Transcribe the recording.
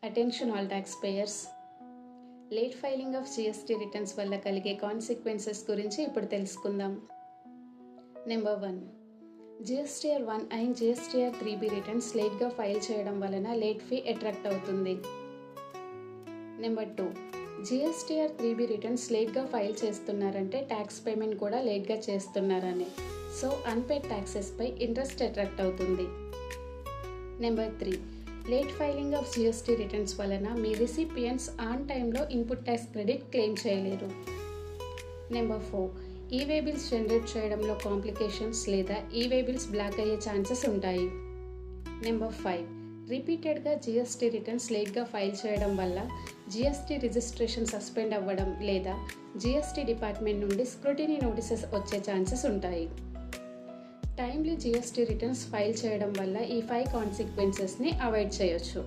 Attention all taxpayers. Late filing of GST returns వల్ల కలిగే consequences గురించి ఇప్పుడు తెలుసుకుందాం. Number 1, GSTR 1 and GSTR 3B returns లేట్గా ఫైల్ చేయడం వలన లేట్ ఫీ అట్రాక్ట్ అవుతుంది. నెంబర్ 2, జిఎస్టీఆర్ 3B రిటర్న్స్ లేట్గా ఫైల్ చేస్తున్నారంటే ట్యాక్స్ పేమెంట్ కూడా లేట్గా చేస్తున్నారని, సో అన్పేడ్ ట్యాక్సెస్పై ఇంట్రెస్ట్ అట్రాక్ట్ అవుతుంది. Number 3, late filing of GST returns వలన మీ రిసిపియన్స్ ఆన్ టైంలో ఇన్పుట్ ట్యాక్స్ క్రెడిట్ క్లెయిమ్ చేయలేరు. నెంబర్ 4, ఈవే బిల్స్ జనరేట్ చేయడంలో కాంప్లికేషన్స్ లేదా ఈవే బిల్స్ బ్లాక్ అయ్యే ఛాన్సెస్ ఉంటాయి. నెంబర్ 5, రిపీటెడ్గా జిఎస్టీ రిటర్న్స్ లేట్గా ఫైల్ చేయడం వల్ల జిఎస్టీ రిజిస్ట్రేషన్ సస్పెండ్ అవ్వడం లేదా జిఎస్టీ డిపార్ట్మెంట్ నుండి స్క్రూటినీ నోటీసెస్ వచ్చే ఛాన్సెస్ ఉంటాయి. టైమ్లీ జిఎస్టీ రిటర్న్స్ ఫైల్ చేయడం వల్ల ఈ 5 కాన్సిక్వెన్సెస్ని అవాయిడ్ చేయొచ్చు.